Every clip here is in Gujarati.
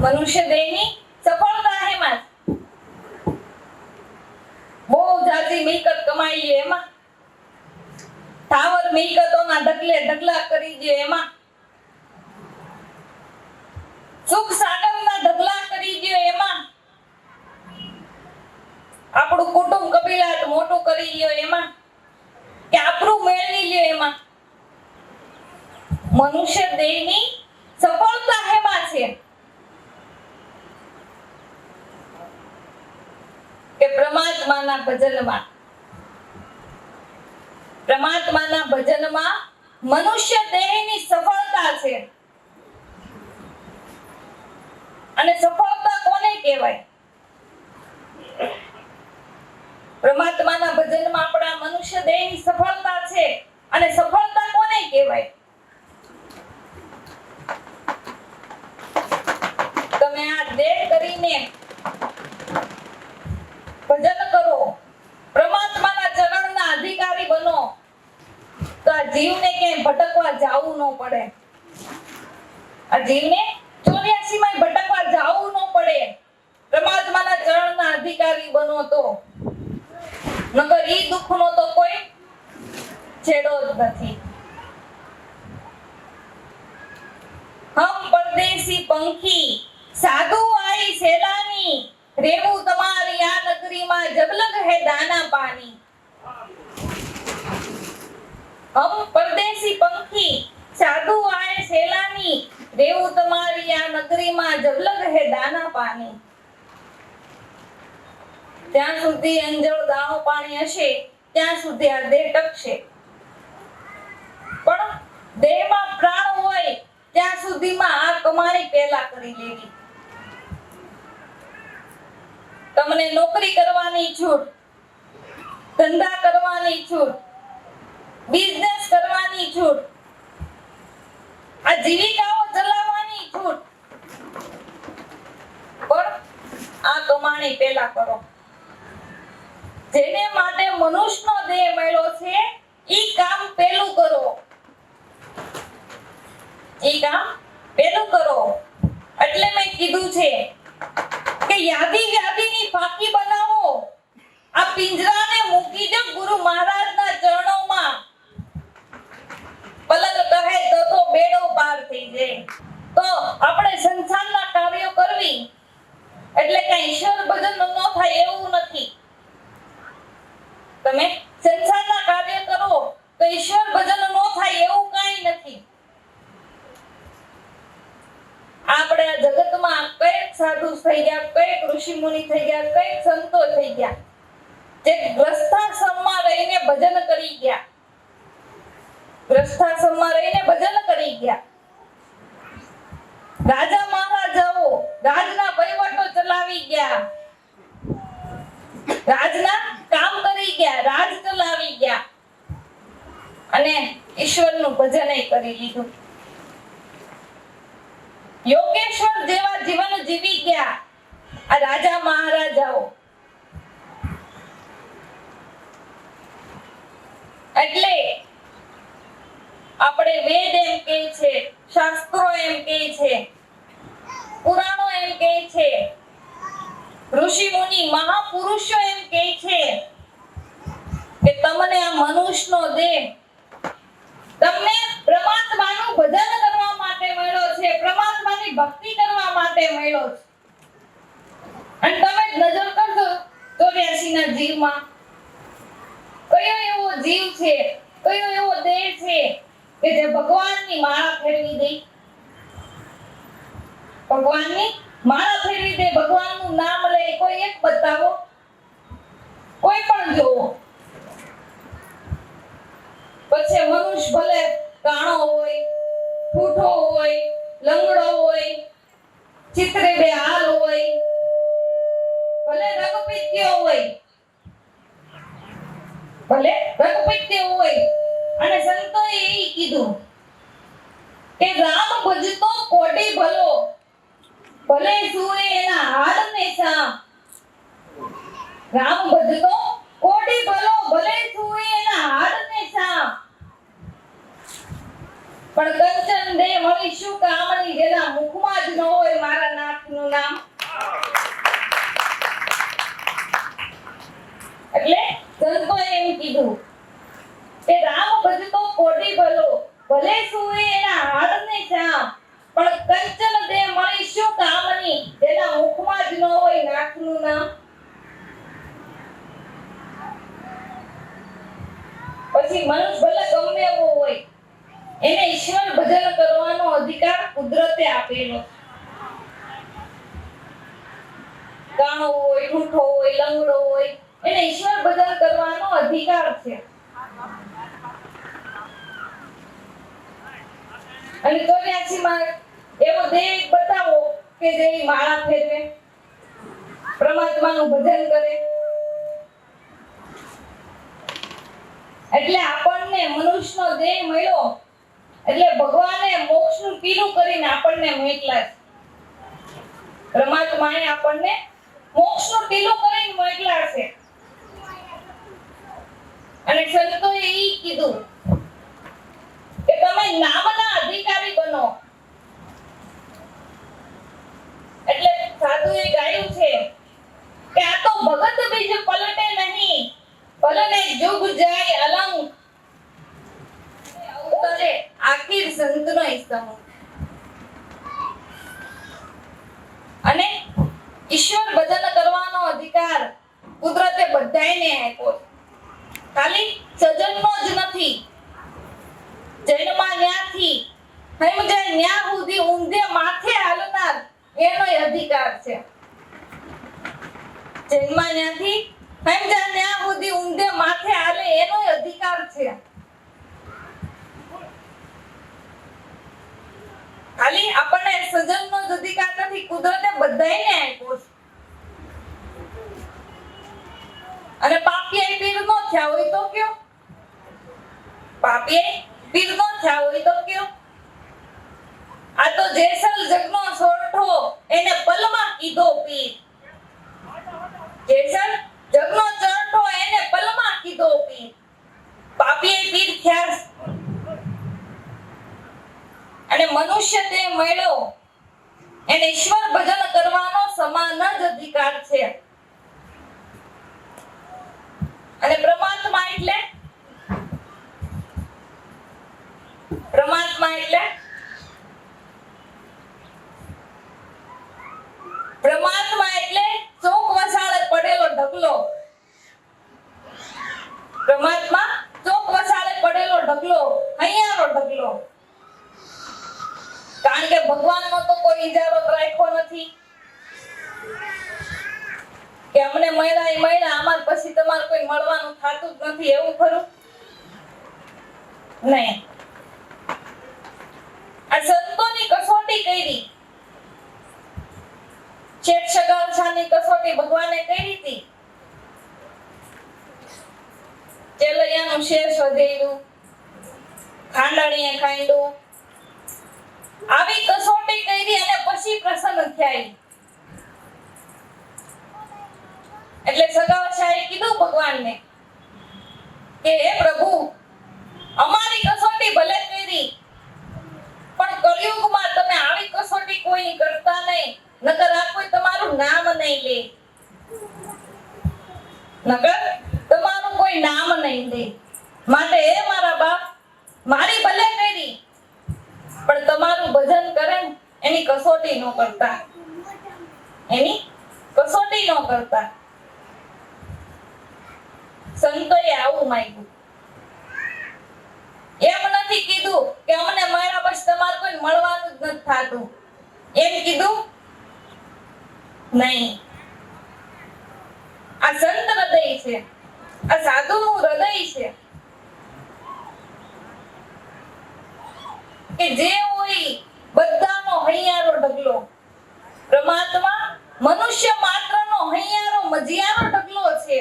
મનુષ્ય દેહની સફળતા હેમાં બહુ જાજી મિલકત કમાઈ લે એમાં, થાવર મિલકતોના ઢગલે ઢગલા કરી દે એમાં, સુખ સાગરના ઢગલા કરી દે એમાં, આપણું કુટુંબ કબીલાત મોટું કરી લ્યો એમાં, કે આપણું મેળવી લ્યો એમાં. મનુષ્ય દેહની સફળતા હેમાં છે કે પરમાત્માના ભજનમાં. પરમાત્માના ભજનમાં મનુષ્ય દેહની સફળતા છે. અને સફળતા કોને કહેવાય? પરમાત્માના ભજનમાં આપણા મનુષ્ય દેહની સફળતા છે. અને સફળતા કોને કહેવાય? તમે આ દેહ કરીને ભજન કરો, પરમાત્માના ચરણના અધિકારી બનો, તો આ જીવને ક્યાંય ભટકવા જાવું ન પડે. આ જીવને 84 માં ભટકવા જાવું ન પડે. પરમાત્માના ચરણના અધિકારી બનો તો, નકર ઈ દુઃખનો તો કોઈ છેડો જ નથી. હમ પરદેશી પંખી સાધુ આઈ સેલાની, રેવું તમારી આ નગરીમાં જબલગ હે દાના પાણી. હમ પરદેશી પંખી સાધુ આય સેલાની, રેવું તમારી આ નગરીમાં જબલગ હે દાના પાણી. ત્યાં સુધી અંજળ દાણો પાણી હશે ત્યાં સુધી આ દેહ ટકશે. પણ દેહમાં પ્રાણ હોય ત્યાં સુધીમાં આ કમાણી પહેલા કરી લેવી. તમને નોકરી કરવાની છૂટ, ધંધા કરવાની છૂટ, બિઝનેસ કરવાની છૂટ, આ જીવિકાઓ ચલાવવાની છૂટ, પણ આ કમાણી પહેલા કરો. જેને માટે મનુષ્યનો દેહ મળ્યો છે ઈ કામ પહેલું કરો. ઈ કામ પહેલું કરો. એટલે મેં કીધું છે કે યાદી વ્યાદીની ફાકી બનાવો. આ પિંજરાને મૂકી દો ગુરુ મહારાજના ચરણોમાં. પલક કહે તો બેડો પાર થઈ જાય. તો આપણે સંસારના કાર્યો કરવી એટલે કઈ ઈશ્વર ભજન ન થાય એવું નથી. તમે સંસારના કાર્ય કરો તો ઈશ્વર ભજન ન થાય એવું કાંઈ નથી. આપણે આ જગતમાં કઈક સાધુ થઈ ગયા, કઈક ઋષિ મુનિ થઈ ગયા, કઈક સંતો થઈ ગયા, જે ગ્રસ્થાશ્રમમાં રહીને ભજન કરી ગયા. ગ્રસ્થાશ્રમમાં રહીને ભજન કરી ગયા. રાજા મહારાજાઓ રાજના વહીવટો ચલાવી ગયા, રાજના કામ કરી ગયા, રાજ ચલાવી ગયા અને ઈશ્વરનું ભજન કરી લીધું. યોગેશ્વર જેવા જીવન જીવી ગયા આ રાજા મહારાજાઓ. એટલે આપણે વેદ એમ કહે છે, શાસ્ત્રો એમ કહે છે, પુરાણો એમ કહે છે, ઋષિ મુનિ મહાપુરુષો એમ કહે છે કે તમને આ મનુષ્યનો દેહ તમને પરમાત્માનું ભજન કરવા માટે મળ્યો છે, પરમાત્માની ભક્તિ કરવા માટે મળ્યો છે. અને તમે નજર કરજો 84 ના જીવમાં કયો એવો જીવ છે, કયો એવો દેહ છે કે જે ભગવાનની માળા ફેરવી દે. ભગવાનની માળા ફેરવી દે, ભગવાનનું નામ લે. કોઈ એક બતાવો, કોઈ પણ જોવો. પછી મનુષ્ય ભલે કાણો હોય, ઠૂઠો હોય, લંગડો હોય, ચિત્રે બે હાલ હોય, ભલે રગપિત્યો હોય, ભલે રગપિત્યો હોય. અને સંતોએ એ કીધું કે રામ ભજતો કોડી ભલો, ભલે સુએ એના હાડને સા. રામ ભજતો કોડી ભલો, ભલે સુએ એના હાડને સા. પણ કંચન દે મળી શું કામની, જેના મુખમાં જ ન હોય મારા નાથનો કાણો હોય, ઠૂઠો હોય, લંગડો હોય, એને ઈશ્વર ભજન કરવાનો અધિકાર છે. અને 84 માં એવો દેહ બતાવો કે જે માળા ફેરવે, પરમાત્માનું ભજન કરે. એટલે આપણને મનુષ્યનો દેહ મળ્યો એટલે ભગવાને મોક્ષનું પીલું કરીને આપણને મોકલ્યા છે. પરમાત્માએ આપણને મોક્ષનું પીલું કરીને મોકલ્યા છે. અને સંતોએ ઈ કીધું કે તમે નામના અધિકારી બનો. એટલે સાધુએ ગાયું છે કે આ તો ભગત બીજ પલટે નહીં, ભલે જુગ જાય અલંગ, અવતરે આખીર સંતનો સમૂહ. અને ઈશ્વર ભજન કરવાનો અધિકાર કુદરતે બધાયને આપ્યો. ખાલી સજનનો જ નથી. જન્મા ન્યાથી સમજે ન્યા સુધી ઊંધે માથે હાલનાર એનોય અધિકાર છે. જન્મા ન્યાથી સમજે ન્યા સુધી ઊંધે માથે હાલે એનોય અધિકાર છે. ખાલી આપણને સજનનો જ અધિકાર નથી, કુદરતે બધાયને આપ્યો છે. અને પાપીએ પીર નો થયા હોય તો કયો? પાપીએ પીર નો થયા હોય તો કયો? આ તો જેસલ જગનો સોરઠો એને પલમાં કીધો પીર. જેસલ જગનો સોરઠો એને પલમાં કીધો પીર. પાપીએ પીર થયા. અને મનુષ્ય તે મળ્યો એને ઈશ્વર ભજન કરવાનો સમાન જ અધિકાર છે. અને પરમાત્મા એટલે ચોક વસાળે પડેલો ઢગલો. પરમાત્મા ચોક વસાળે પડેલો ઢગલો, હૈયાનો ઢગલો. કારણ કે ભગવાનનો તો કોઈ ઇજારો રાખ્યો નથી કે અમને મળ્યા અમાર પછી તમારે કોઈ મળવાનું થાતું જ નથી, એવું ખરું? નહીં. આ સંતોની કસોટી કરી, શેઠ સગાવસાની કસોટી ભગવાને કરી હતી. ચેલૈયાનું શેષ વધેલું, ખાંડાણીએ ખાંડ્યું, આવી કસોટી કરી અને પછી પ્રસન્ન થયા. એટલે સગાવસાએ કીધું ભગવાનને કે હે પ્રભુ, અમારી કસોટી ભલે કરી પણ કળિયુગમાં તમે આવી કસોટી કોઈ કરતા નહીં, નકર આ કોઈ તમારું નામ નહીં લે. નકર તમારું કોઈ નામ નહીં લે. માટે હે મારા બાપ, મારી ભલે કરી પણ તમારું ભજન કરે એની કસોટી ન કરતા, એની કસોટી ન કરતા. સંતોએ આવું માંગ્યું. એમ નથી કીધું કે અમને મળ્યા પછી તમારે કોઈ મળવાનું જ નથી થાતું, એમ કીધું નહીં. આ સંત હૃદય છે, આ સાધુનું હૃદય છે કે જે હોય બધાનો હૈયારો ઢગલો. પરમાત્મા મનુષ્ય માત્રનો હૈયારો મજિયારો ઢગલો છે.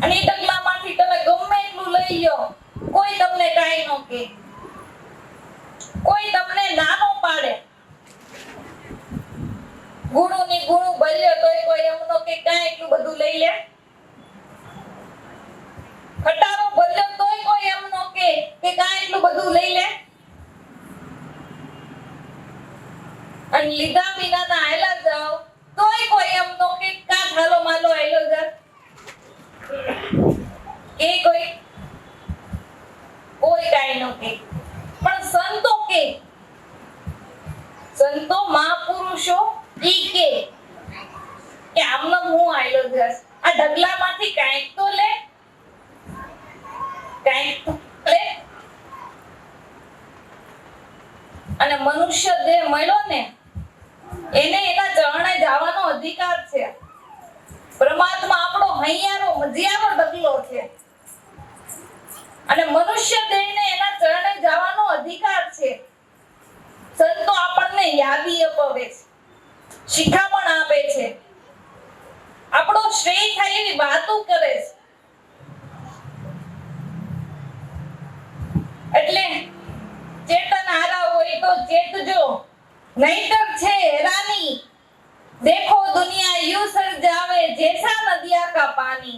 અને એ ઢગલામાંથી તમે ગમે એટલું લઈ લો, કોઈ તમને કાઈ ન કહે, કોઈ તમને નાનો પાડે. ગુણુની ગુણુ ભલ્યો તોય કોઈ એમ ન કે કાઈ એટલું બધું લઈ લે. ખટારો ભલ્યો તોય કોઈ એમ ન કે કાઈ એટલું બધું લઈ લે. અને લીધા વિનાના હાલા જાવ તોય કોઈ એમ ન કે કા હાલો માલો હાલો જા. કોઈ કાઈ ન કે. પણ સંતો કે, સંતો મહાપુરુષો ઈ કે આમને હું આયલો જસ, આ ઢગલામાંથી કાંઈક તો લે, કાંઈક તો લે. અને મનુષ્ય દેહ મળ્યો ને એને એના ચરણે જવાનો અધિકાર છે. પરમાત્મા આપણો હૈયારો મજિયારો બદલો છે અને મનુષ્ય દેહને એના ચરણે જવાનો અધિકાર છે. સંતો આપણને યાદી અપાવે છે, શિખામણ આપે છે, આપણો શ્રેય થાય એવી વાતો કરે છે. એટલે ચેતન હારા હોય તો ચેતજો, નહીતર છે હેરાની. देखो दुनिया यूं सर जावे जैसा नदिया का पानी.